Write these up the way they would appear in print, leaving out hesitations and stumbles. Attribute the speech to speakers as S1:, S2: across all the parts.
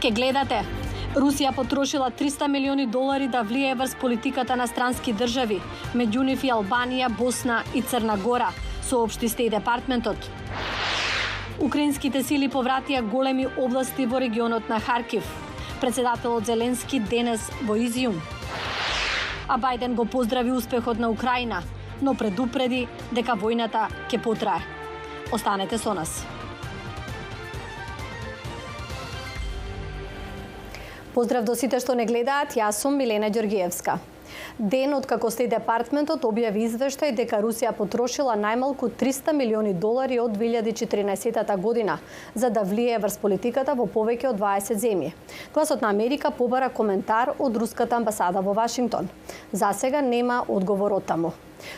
S1: Ке гледате. Русија потрошила $300 милиони да влие врз политиката на странски држави, меѓу нив и Албанија, Босна и Црна Гора, соопшти Стејт департментот. Украинските сили повратија големи области во регионот на Харкив. Председателот Зеленски денес во Изјум. А Бајден го поздрави успехот на Украина, но предупреди дека војната ќе потрае. Останете со нас. Поздрав до сите што не гледаат, јас сум Милена Ѓоргиевска. Ден од како Стејт департментот објави извештај дека Русија потрошила најмалку $300 милиони од 2014 година за да влие врз политиката во повеќе од 20 земји. Гласот на Америка побара коментар од руската амбасада во Вашингтон. Засега нема одговор од таму.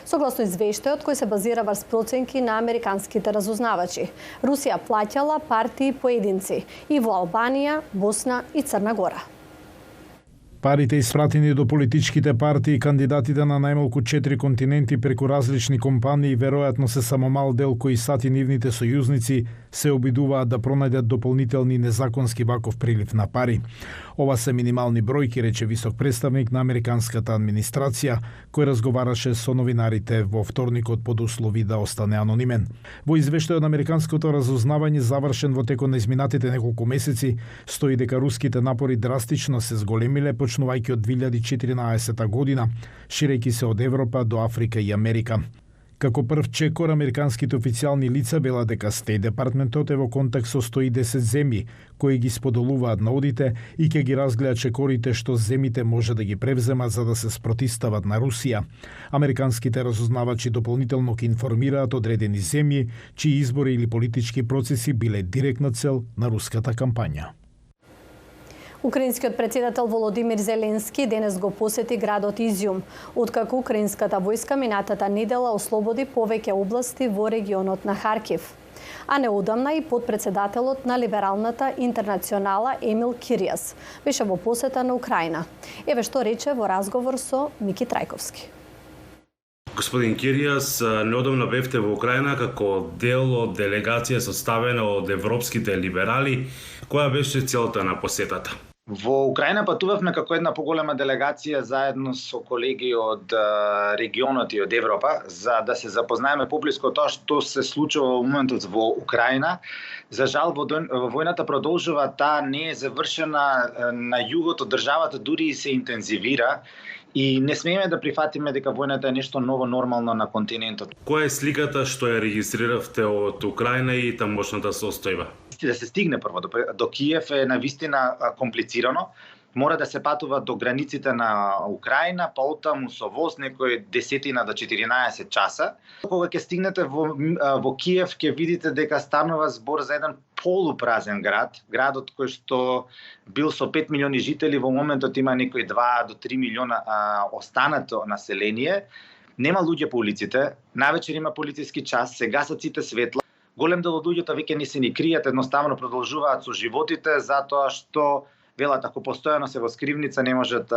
S1: Согласно извештајот кој се базира врз проценки на американските разузнавачи, Русија плаќала партии поединци и во Албанија, Босна и Црна Гора.
S2: Парите испратени до политичките партии и кандидатите на најмалку 4 континенти преку различни компании веројатно се само мал дел кои САД и нивните сојузници се обидуваат да пронајдат дополнителни незаконски ваков прилив на пари. Ова се минимални бројки, рече висок представник на американската администрација, кој разговараше со новинарите во вторникот под услови да остане анонимен. Во извештајот на американското разузнавање завршен во текот на изминатите неколку месеци стои дека руските напори драстично се зголемиле почнувајќи од 2014 година, ширејќи се од Европа до Африка и Америка. Како прв чекор, американските официјални лица вела дека Стејт департментот е во контакт со 110 земји, кои ги споделуваат наудите и ќе ги разгледа чекорите што земјите може да ги превземат за да се спротистават на Русија. Американските разузнавачи дополнително ќе информираат одредени земји, чии избори или политички процеси биле директна цел на руската кампања.
S1: Украинскиот председател Володимир Зеленски денес го посети градот Изјум, откако украинската војска минатата недела ослободи повеќе области во регионот на Харкив. А неодамна и подпредседателот на Либералната интернационала Емил Киријас беше во посета на Украина. Еве што рече во разговор со Мики Трајковски.
S3: Господин Киријас, неодамна бевте во Украина како дел од делегација составена од европските либерали. Која беше целта на посетата?
S4: Во Украина патувавме како една поголема делегација заедно со колеги од регионот и од Европа за да се запознаеме поблиско тоа што се случува во моментот во Украина. За жал, војната продолжува, таа не е завршена на југот од државата, дури и се интензивира. И не смееме да прифатиме дека војната е нешто ново нормално на континентот.
S3: Која е сликата што ја регистриравте од Украина и тамошната состојба?
S4: Да се стигне прво до Киев е навистина комплицирано. Мора да се патува до границите на Украина, па оттаму со воз некој 10 до 14 часа. Кога ќе стигнете во Киев, ќе видите дека станува збор за еден полупразен град. Градот кој што бил со 5 милиони жители, во моментот има некои 2 до 3 милиона останато население. Нема луѓе по улиците, навечер има полициски час, се гасат сите светла. Голем дел од луѓето веќе не се ни кријат, едноставно продолжуваат со животите, затоа што велат ако постојано се во скривница не можат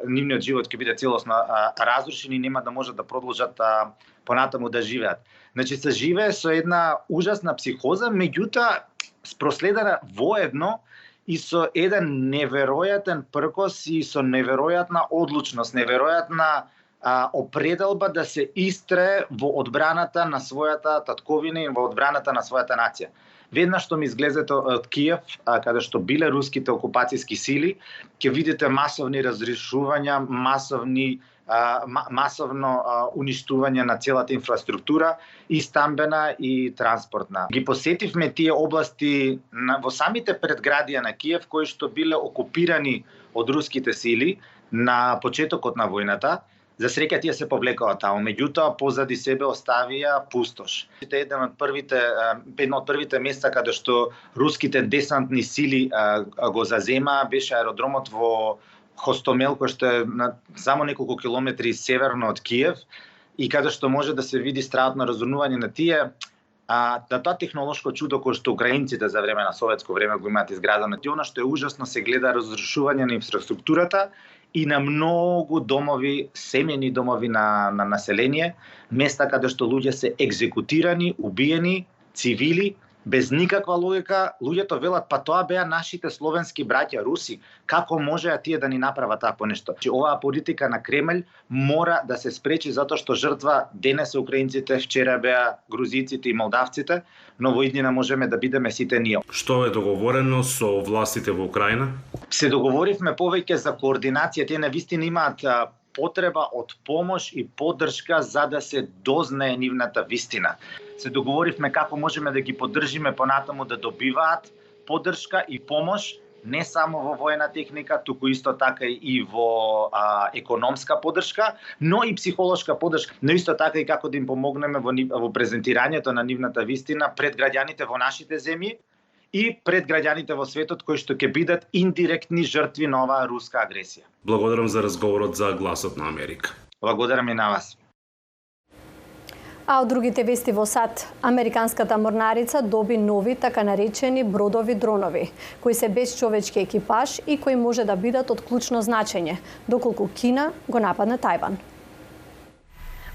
S4: нивниот живот ќе биде целосно разрушен и нема да можат да продолжат понатаму да живеат. Значи се живее со една ужасна психоза, меѓутоа проследена воедно и со еден неверојатен пркос и со неверојатна одлучност, неверојатна определба да се истре во одбраната на својата татковина и во одбраната на својата нација. Веднаш што ми изглезете од Киев, каде што биле руските окупацијски сили, ќе видите масовни разрушувања, масовно уништување на целата инфраструктура и стамбена и транспортна. Ги посетивме тие области во самите предградија на Киев кои што биле окупирани од руските сили на почетокот на војната. За среќа тие се повлекоа таму, меѓутоа позади себе оставија пустош. Едно од првите места каде што руските десантни сили го зазема беше аеродромот во Хостомел, кој што е само неколку километри северно од Киев и каде што може да се види страшно разрунување на тие да тоа технолошко чудо кој што украинците за време на советско време го имаат изградено. Она што е ужасно се гледа разрушување на инфраструктурата и на многу домови, семејни домови на население, места каде што луѓе се екзекутирани, убиени, цивили, Без никаква логика, луѓето велат, па тоа беа нашите словенски браќа руси. Како можеа тие да ни направат такво нешто? Оваа политика на Кремљ мора да се спречи затоа што жртва денес се украинците, вчера беа грузиците и молдавците, но во иднина можеме да бидеме сите ние.
S3: Што е договорено со властите во Украина?
S4: Се договоривме повеќе за координација, тие навистина имаат потреба од помош и поддршка за да се дознае нивната вистина. Се договоривме како можеме да ги поддржиме понатаму да добиваат поддршка и помош не само во воена техника, туку исто така и во економска поддршка, но и психолошка поддршка, но исто така и како да им помогнеме во презентирањето на нивната вистина пред граѓаните во нашите земји и пред граѓаните во светот кои што ќе бидат индиректни жртви на оваа руска агресија.
S3: Благодарам за разговорот за Гласот на Америка.
S4: Благодарам и на вас.
S1: А од другите вести во САД, американската морнарица доби нови така наречени бродови дронови, кои се без човечки екипаж и кои може да бидат од клучно значење, доколку Кина го нападне Тајван.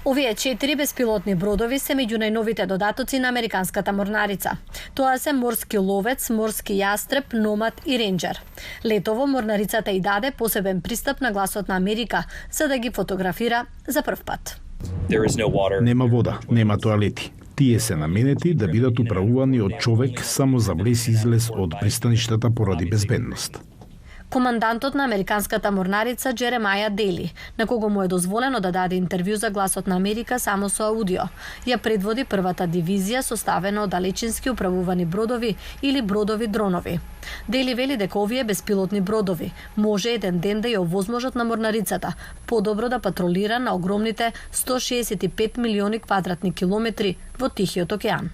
S1: Овие 4 беспилотни бродови се меѓу најновите додатоци на американската морнарица. Тоа се морски ловец, морски јастреб, номад и ренџер. Летово морнарицата и даде посебен пристап на Гласот на Америка за да ги фотографира за прв пат.
S2: Нема вода, нема тоалети. Тие се наменети да бидат управувани од човек само за влез излез од пристаништата поради безбедност.
S1: Командантот на американската морнарица Джеремаја Дели, на кого му е дозволено да даде интервју за Гласот на Америка само со аудио, ја предводи првата дивизија составена од далечински управувани бродови или бродови дронови. Дели вели дека овие беспилотни бродови може еден ден да ја овозможат на морнарицата подобро да патролира на огромните 165 милиони квадратни километри во Тихиот океан.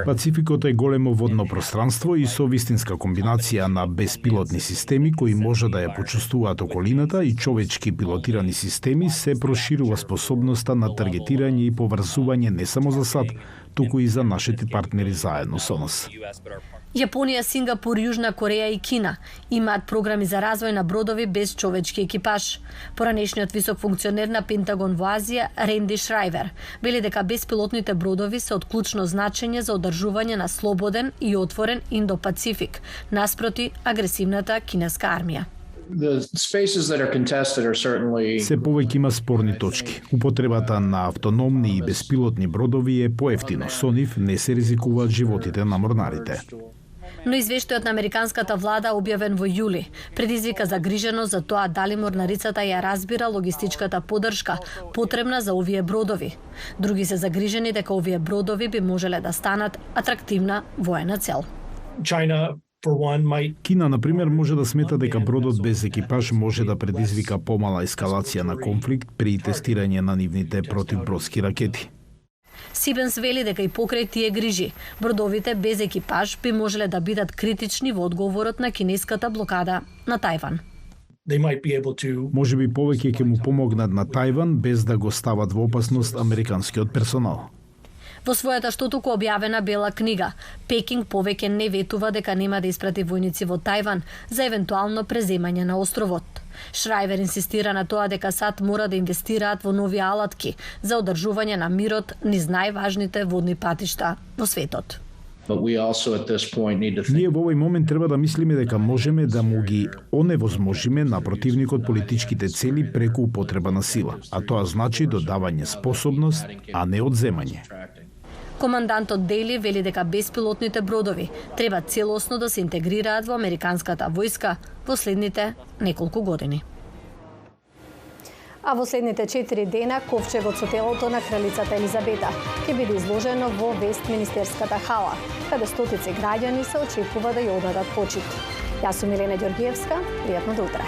S2: Пацификот е големо водно пространство и со вистинска комбинација на беспилотни системи кои може да ја почувствуваат околината и човечки пилотирани системи се проширува способноста на таргетирање и поврзување не само за САД, туку и за нашите партнери заедно со нас.
S1: Јапонија, Сингапур, Јужна Кореја и Кина имаат програми за развој на бродови без човечки екипаж. Поранешниот висок функционер на Пентагон во Азија, Ренди Шрајвер, вели дека беспилотните бродови се од клучно значење за одржување на слободен и отворен Индо-Пацифик, наспроти агресивната кинеска армија.
S2: Се повеќе има спорни точки. Употребата на автономни и беспилотни бродови е поевтино. Со нив не се ризикуваат животите на морнарите.
S1: Но извештајот на американската влада, објавен во јули, предизвика загриженост за тоа дали морнарицата ја разбира логистичката поддршка потребна за овие бродови. Други се загрижени дека овие бродови би можеле да станат атрактивна воена цел.
S2: Кина, например, може да смета дека бродот без екипаж може да предизвика помала ескалација на конфликт при тестирање на нивните противбродски ракети.
S1: Сибенс вели дека и покрај тие грижи, бродовите без екипаж би можеле да бидат критични во одговорот на кинеската блокада на Тајван.
S2: Може би повеќе ќе му помогнат на Тајван без да го стават во опасност американскиот персонал.
S1: Во својата штотуку објавена бела книга, Пекинг повеќе не ветува дека нема да испрати војници во Тајван за евентуално преземање на островот. Шрајвер инсистира на тоа дека САД мора да инвестираат во нови алатки за одржување на мирот низ најважните водни патишта во светот.
S2: Ние во овој момент треба да мислиме дека можеме да му ги оневозможиме на противникот политичките цели преку употреба на сила, а тоа значи додавање способност, а не одземање.
S1: Командантот Дели вели дека беспилотните бродови треба целосно да се интегрираат во американската војска во следните неколку години. А во следните 4 дена ковчегот со телото на кралицата Елизабета ќе биде изложено во Вестминистерската хала, каде стотици граѓани се очекува да ја одадат почит. Јас сум Милена Ѓоргиевска, пријатно до утре.